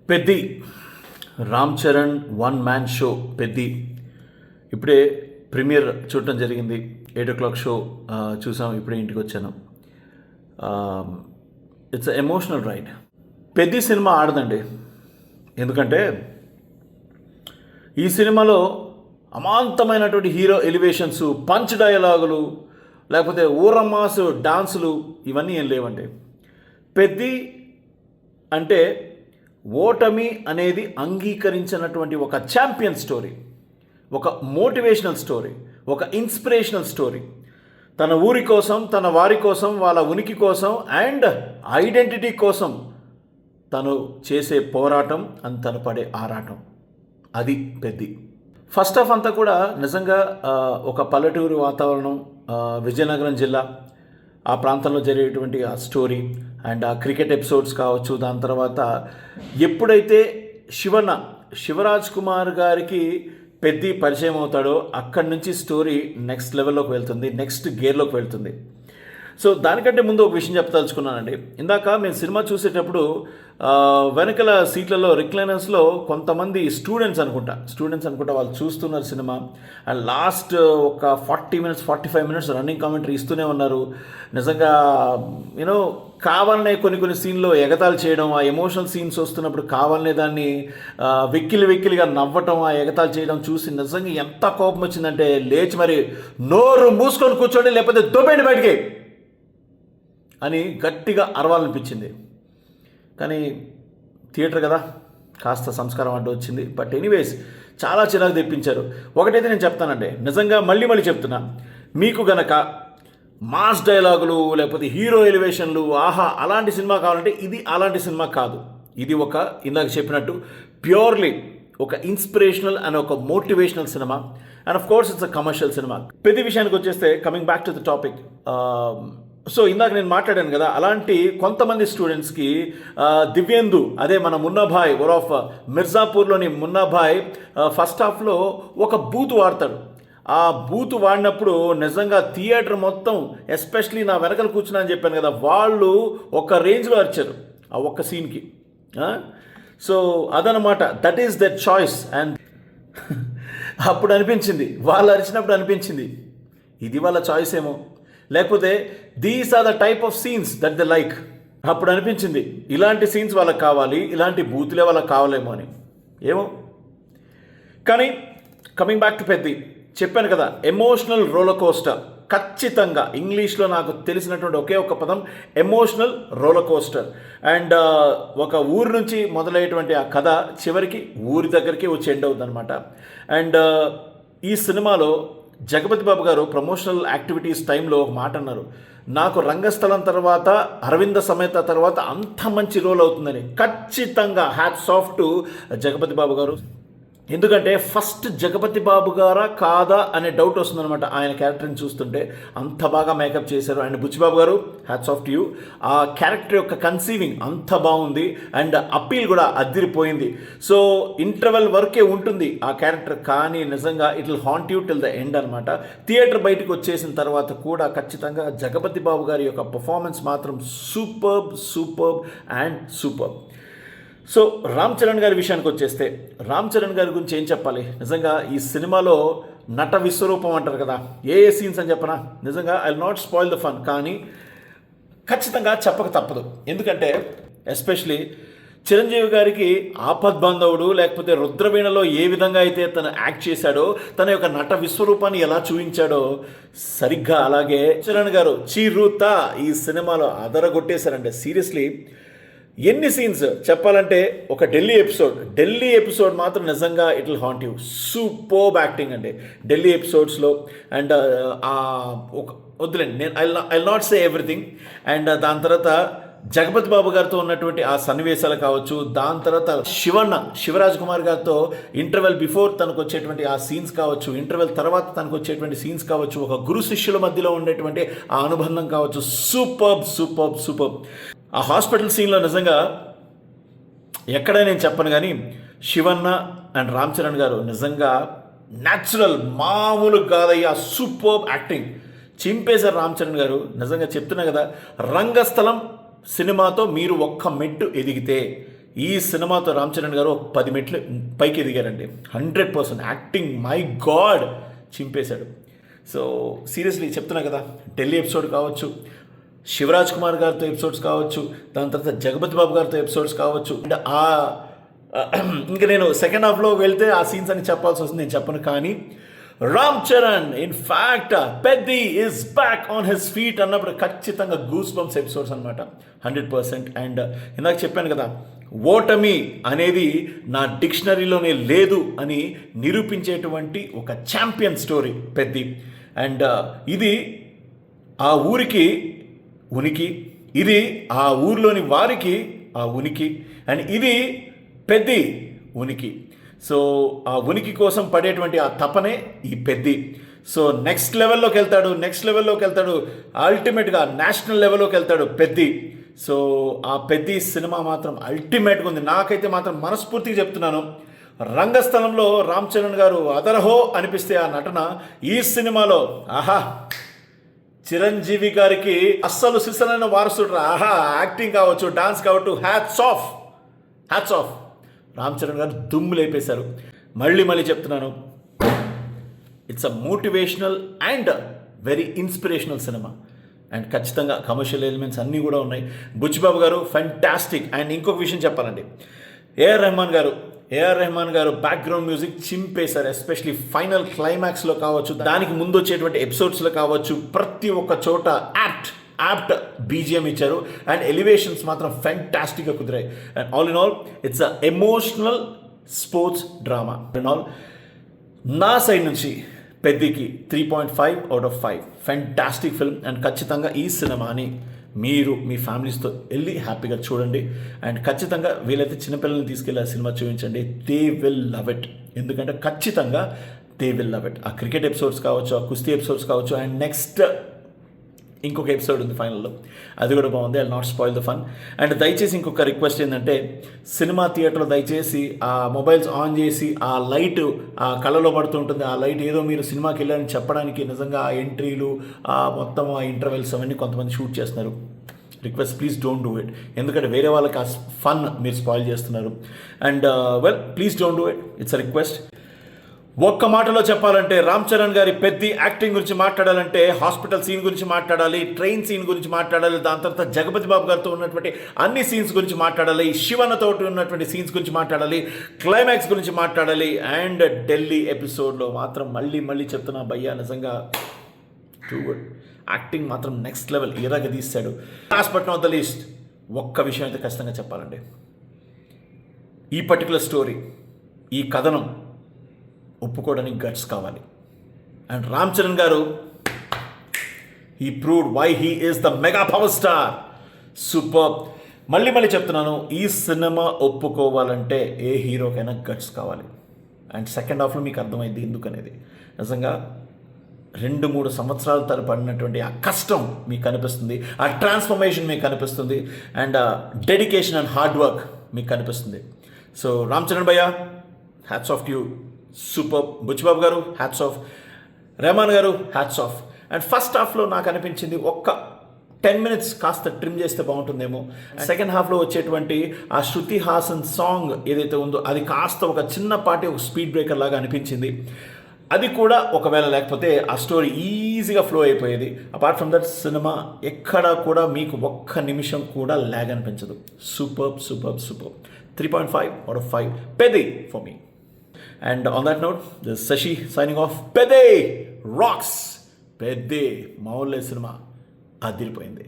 Peddi Ram Charan one man show Peddi ఇప్పుడే premier చూడటం జరిగింది. 8 o'clock షో చూసాం. ఇప్పుడే ఇంటికి వచ్చాను. It's emotional ride. Peddi cinema ఆడదండి. ఎందుకంటే ఈ సినిమాలో అమాంతమైనటువంటి హీరో ఎలివేషన్స్, పంచ్ డైలాగులు, లేకపోతే ఊరమ్మాసు డాన్సులు ఇవన్నీ ఏం లేవండి. పెద్ది అంటే ఓటమి అనేది అంగీకరించినటువంటి ఒక ఛాంపియన్ స్టోరీ, ఒక మోటివేషనల్ స్టోరీ, ఒక ఇన్స్పిరేషనల్ స్టోరీ. తన ఊరి కోసం, తన వారి కోసం, వాళ్ళ ఉనికి కోసం అండ్ ఐడెంటిటీ కోసం తను చేసే పోరాటం అని తను పడే ఆరాటం, అది పెద్ది. ఫస్ట్ హాఫ్ అంతా కూడా నిజంగా ఒక పల్లెటూరు వాతావరణం, విజయనగరం జిల్లా ఆ ప్రాంతంలో జరిగేటువంటి ఆ స్టోరీ అండ్ ఆ క్రికెట్ ఎపిసోడ్స్ కావచ్చు. దాని తర్వాత ఎప్పుడైతే శివరాజ్ కుమార్ గారికి పెద్ది పరిచయం అవుతాడో అక్కడి నుంచి స్టోరీ నెక్స్ట్ లెవెల్లోకి వెళ్తుంది, నెక్స్ట్ గేర్లోకి వెళ్తుంది. సో దానికంటే ముందు ఒక విషయం చెప్పదలుచుకున్నానండి. ఇందాక మేము సినిమా చూసేటప్పుడు వెనకల సీట్లలో రిక్లైనర్స్లో కొంతమంది స్టూడెంట్స్ అనుకుంటా వాళ్ళు చూస్తున్నారు సినిమా. అండ్ లాస్ట్ ఒక 45 minutes రన్నింగ్ కామెంటరీ ఇస్తూనే ఉన్నారు. నిజంగా యూనో కావాలనే కొన్ని సీన్లో ఎగతాళి చేయడం, ఆ ఎమోషనల్ సీన్స్ వస్తున్నప్పుడు కావాలనే దాన్ని వెక్కిలిగా నవ్వటం, ఆ ఎగతాళి చేయడం చూసి నిజంగా ఎంత కోపం వచ్చిందంటే లేచి మరి నోరు మూసుకొని కూర్చోండి లేకపోతే దొబ్బేండి బయటికి అని గట్టిగా అరవాలనిపించింది. కానీ థియేటర్ కదా, కాస్త సంస్కారం అడ్డు వచ్చింది. బట్ ఎనీవేస్ చాలా చిరాకు తెప్పించారు. ఒకటైతే నేను చెప్తానండి, నిజంగా మళ్ళీ చెప్తున్నా, మీకు గనక మాస్ డైలాగులు లేకపోతే హీరో ఎలివేషన్లు అలాంటి సినిమా కావాలంటే ఇది అలాంటి సినిమా కాదు. ఇది ఒక ఇందాక చెప్పినట్టు ప్యూర్లీ ఒక ఇన్స్పిరేషనల్ అండ్ ఒక motivational cinema. And of course it's a commercial cinema. పెద్ద విషయానికి వచ్చేస్తే, coming back to the topic, so ఇందాక నేను మాట్లాడాను కదా, అలాంటి కొంతమంది స్టూడెంట్స్కి దివ్యేందు, అదే మన మున్నాభాయ్ ఆఫ్ మిర్జాపూర్లోని మున్నాభాయ్ ఫస్ట్ హాఫ్లో ఒక బూత్ వాడతాడు. ఆ బూత్ వాడినప్పుడు నిజంగా థియేటర్ మొత్తం, ఎస్పెషలీ నా వెనకలు కూర్చున్నా అని చెప్పాను కదా, వాళ్ళు ఒక రేంజ్లో అరిచారు ఆ ఒక్క సీన్కి. సో అదనమాట, that is that choice. And అప్పుడు అనిపించింది, వాళ్ళు అరిచినప్పుడు అనిపించింది ఇది వాళ్ళ చాయిస్ ఏమో, లేకపోతే these are the type of scenes that they like. అప్పుడు అనిపించింది ఇలాంటి సీన్స్ వాళ్ళకి కావాలి, ఇలాంటి బూతులే వాళ్ళకి కావాలేమో అని. ఏమో. కానీ కమింగ్ బ్యాక్ టు పెద్ది, చెప్పాను కదా, ఎమోషనల్ రోలర్ కోస్టర్. ఖచ్చితంగా ఇంగ్లీష్లో నాకు తెలిసినటువంటి ఒకే ఒక పదం ఎమోషనల్ రోలర్ కోస్టర్. అండ్ ఒక ఊరు నుంచి మొదలయ్యేటువంటి ఆ కథ చివరికి ఊరి దగ్గరికి వచ్చి ఎండ్ అవుతుంది అనమాట. అండ్ ఈ సినిమాలో జగపతి బాబు గారు ప్రమోషనల్ యాక్టివిటీస్ టైంలో ఒక మాట అన్నారు, నాకు రంగస్థలం తర్వాత అరవింద సమేత తర్వాత అంత మంచి రోల్ అవుతుందని. ఖచ్చితంగా హ్యాట్స్ ఆఫ్ టు జగపతి బాబు గారు. ఎందుకంటే ఫస్ట్ జగపతి బాబు గారా కాదా అనే డౌట్ వస్తుందన్నమాట ఆయన క్యారెక్టర్ని చూస్తుంటే. అంత బాగా మేకప్ చేశారు. And Buchibabu garu, hats off to you. ఆ క్యారెక్టర్ యొక్క కన్సీవింగ్ అంత బాగుంది అండ్ అప్పీల్ కూడా అదిరిపోయింది. సో ఇంటర్వెల్ వరకే ఉంటుంది ఆ క్యారెక్టర్, కానీ నిజంగా it will haunt you till the end అనమాట. థియేటర్ బయటకు వచ్చేసిన తర్వాత కూడా ఖచ్చితంగా జగపతి బాబు గారి యొక్క పర్ఫార్మెన్స్ మాత్రం superb and superb. So Ram Charan గారి విషయానికి వచ్చేస్తే, రామ్ చరణ్ గారి గురించి ఏం చెప్పాలి. నిజంగా ఈ సినిమాలో నట విశ్వరూపం అంటారు కదా, ఏ సీన్స్ అని చెప్పనా, నిజంగా I will not spoil the fun, కానీ ఖచ్చితంగా చెప్పక తప్పదు. ఎందుకంటే ఎస్పెషలీ చిరంజీవి గారికి ఆపద్బాంధవుడు లేకపోతే రుద్రవీణలో ఏ విధంగా అయితే తను యాక్ట్ చేశాడో, తన యొక్క నట విశ్వరూపాన్ని ఎలా చూపించాడో సరిగ్గా అలాగే చరణ్ గారు చీరుతా ఈ సినిమాలో అదరగొట్టేశారంటే. సీరియస్లీ ఎన్ని సీన్స్ చెప్పాలంటే, ఒక ఢిల్లీ ఎపిసోడ్ మాత్రం నిజంగా it will haunt you. Superb acting అండి ఢిల్లీ ఎపిసోడ్స్లో. అండ్ వద్దులేండి, నేను I not say everything. And దాని తర్వాత జగపతి బాబు గారితో ఉన్నటువంటి ఆ సన్నివేశాలు కావచ్చు, దాని తర్వాత శివరాజ్ కుమార్ గారితో ఇంటర్వెల్ బిఫోర్ తనకు వచ్చేటువంటి ఆ సీన్స్ కావచ్చు, ఇంటర్వెల్ తర్వాత తనకు వచ్చేటువంటి సీన్స్ కావచ్చు, ఒక గురు శిష్యుల మధ్యలో ఉండేటువంటి ఆ అనుబంధం కావచ్చు, సూపర్బ్. ఆ హాస్పిటల్ సీన్లో నిజంగా ఎక్కడా నేను చెప్పను, కానీ శివన్న అండ్ రామ్ చరణ్ గారు నిజంగా న్యాచురల్, మామూలు కాదయ్యా, సూపర్బ్ యాక్టింగ్ చింపేశారు రామ్ చరణ్ గారు. నిజంగా చెప్తున్నా కదా, రంగస్థలం సినిమాతో మీరు ఒక్క మెట్టు ఎదిగితే ఈ సినిమాతో రామ్ చరణ్ గారు ఒక 10 మెట్లు పైకి ఎదిగారండి. 100% యాక్టింగ్, మై గాడ్, చింపేశాడు. సో సీరియస్లీ చెప్తున్నా కదా, ఢిల్లీ ఎపిసోడ్ కావచ్చు, శివరాజ్ కుమార్ గారితో ఎపిసోడ్స్ కావచ్చు, దాని తర్వాత జగపతి బాబు గారితో ఎపిసోడ్స్ కావచ్చు, అంటే ఇంకా నేను సెకండ్ హాఫ్లో వెళ్తే ఆ సీన్స్ అని చెప్పాల్సి వస్తుంది, నేను చెప్పను. కానీ Ram Charan in fact Peddi is back on his feet అన్నప్పుడు ఖచ్చితంగా గూస్ బంప్స్ ఎపిసోడ్స్ అనమాట, 100%. అండ్ ఇందాక చెప్పాను కదా, ఓటమి అనేది నా డిక్షనరీలోనే లేదు అని నిరూపించేటువంటి ఒక ఛాంపియన్ స్టోరీ పెద్ది. అండ్ ఇది ఆ ఊరికి ఉనికి, ఇది ఆ ఊరిలోని వారికి ఆ ఉనికి, అండ్ ఇది పెద్ది ఉనికి. సో ఆ ఉనికి కోసం పడేటువంటి ఆ తపనే ఈ పెద్ది. సో నెక్స్ట్ లెవెల్లోకి వెళ్తాడు, అల్టిమేట్గా నేషనల్ లెవెల్లోకి వెళ్తాడు పెద్ది. సో ఆ పెద్ది సినిమా మాత్రం అల్టిమేట్గా ఉంది. నాకైతే మాత్రం మనస్ఫూర్తిగా చెప్తున్నాను, రంగస్థలంలో రామ్ చరణ్ గారు అదరహో అనిపిస్తే ఆ నటన ఈ సినిమాలో ఆహా, చిరంజీవి గారికి అస్సలు సిసలైన వారసుడు. ఆహా, యాక్టింగ్ కావచ్చు, డాన్స్ కావచ్చు, హ్యాట్స్ ఆఫ్. రామ్ చరణ్ గారు దుమ్ము లేపేశారు. మళ్ళీ చెప్తున్నాను, it's a motivational and very inspirational cinema. And ఖచ్చితంగా కమర్షియల్ ఎలిమెంట్స్ అన్నీ కూడా ఉన్నాయి. బుచ్చిబాబు గారు ఫెంటాస్టిక్. అండ్ ఇంకొక విషయం చెప్పాలండి, ఏఆర్ రెహమాన్ గారు బ్యాక్గ్రౌండ్ మ్యూజిక్ చింపేశారు. ఎస్పెషలీ ఫైనల్ క్లైమాక్స్లో కావచ్చు, దానికి ముందు వచ్చేటువంటి ఎపిసోడ్స్లో కావచ్చు, ప్రతి ఒక్క చోట యాప్ట్ బీజిఎం ఇచ్చారు. అండ్ ఎలివేషన్స్ మాత్రం ఫెంటాస్టిక్గా కుదిరాయి. And all in all it's a emotional sports drama. And all నా సైడ్ నుంచి పెద్దికి 3.5 out of 5. Fantastic film. And ఖచ్చితంగా ఈ సినిమాని మీరు మీ ఫ్యామిలీస్తో వెళ్ళి హ్యాపీగా చూడండి. అండ్ ఖచ్చితంగా వీలైతే చిన్నపిల్లల్ని తీసుకెళ్ళి ఆ సినిమా చూపించండి. They will love it. ఎందుకంటే ఖచ్చితంగా దే విల్ లవ్ ఇట్. ఆ క్రికెట్ ఎపిసోడ్స్ కావచ్చు, ఆ కుస్తీ ఎపిసోడ్స్ కావచ్చు, అండ్ నెక్స్ట్ ఇంకొక ఎపిసోడ్ ఉంది ఫైనల్లో, అది కూడా బాగుంది. I not spoil the fun. And దయచేసి ఇంకొక రిక్వెస్ట్ ఏంటంటే, సినిమా థియేటర్లో దయచేసి ఆ మొబైల్స్ ఆన్ చేసి ఆ లైట్ ఆ కళ్ళలో పడుతూ ఉంటుంది, ఆ లైట్ ఏదో మీరు సినిమాకి వెళ్ళారని చెప్పడానికి, నిజంగా ఆ ఎంట్రీలు ఆ మొత్తం ఆ ఇంటర్వెల్స్ అవన్నీ కొంతమంది షూట్ చేస్తున్నారు. Request, please don't do it. ఎందుకంటే వేరే వాళ్ళకి ఆ ఫన్ మీరు స్పాయిల్ చేస్తున్నారు. And please don't do it. It's a request. ఒక్క మాటలో చెప్పాలంటే, రామ్ చరణ్ గారి పెద్ది యాక్టింగ్ గురించి మాట్లాడాలంటే హాస్పిటల్ సీన్ గురించి మాట్లాడాలి, ట్రైన్ సీన్ గురించి మాట్లాడాలి, దాని తర్వాత జగపతి బాబు గారితో ఉన్నటువంటి అన్ని సీన్స్ గురించి మాట్లాడాలి, శివన్నతో ఉన్నటువంటి సీన్స్ గురించి మాట్లాడాలి, క్లైమాక్స్ గురించి మాట్లాడాలి. అండ్ ఢిల్లీ ఎపిసోడ్లో మాత్రం మళ్ళీ చెప్తున్నా భయ్యా, నిజంగా టూ గుడ్. యాక్టింగ్ మాత్రం నెక్స్ట్ లెవెల్ ఇలాగ తీశాడు. Last but not the least, ఒక్క విషయం అయితే ఖచ్చితంగా చెప్పాలండి, ఈ పర్టికులర్ స్టోరీ, ఈ కథనం ఒప్పుకోవడానికి గట్స్ కావాలి. And Ram Charan garu, he proved why he is the mega power star. Super. మళ్ళీ చెప్తున్నాను, ఈ సినిమా ఒప్పుకోవాలంటే ఏ హీరోకైనా గట్స్ కావాలి. అండ్ సెకండ్ హాఫ్లో మీకు అర్థమైంది ఎందుకనేది. నిజంగా 2-3 సంవత్సరాల తరపడినటువంటి ఆ కష్టం మీకు కనిపిస్తుంది, ఆ ట్రాన్స్ఫర్మేషన్ మీకు కనిపిస్తుంది, and dedication and hard work మీకు కనిపిస్తుంది. సో రామ్ చరణ్ భయ్య, hats off you. Super. Buchibabu garu hats of, Rahman గారు హ్యాట్స్ ఆఫ్. అండ్ ఫస్ట్ హాఫ్లో నాకు అనిపించింది ఒక్క 10 minutes కాస్త ట్రిమ్ చేస్తే బాగుంటుందేమో. సెకండ్ హాఫ్లో వచ్చేటువంటి ఆ శృతి హాసన్ సాంగ్ ఏదైతే ఉందో అది కాస్త ఒక చిన్నపాటి ఒక స్పీడ్ బ్రేకర్ లాగా అనిపించింది. అది కూడా ఒకవేళ లేకపోతే ఆ స్టోరీ ఈజీగా ఫ్లో అయిపోయేది. అపార్ట్ ఫ్రమ్ దట్, సినిమా ఎక్కడా కూడా మీకు ఒక్క నిమిషం కూడా ల్యాగ్ అనిపించదు. Super. 3.5 out of 5. Peddi for me. And on that note, this is Sashi signing off. Peddi rocks. Peddi, మామూలు సినిమా అదిరిపోయింది.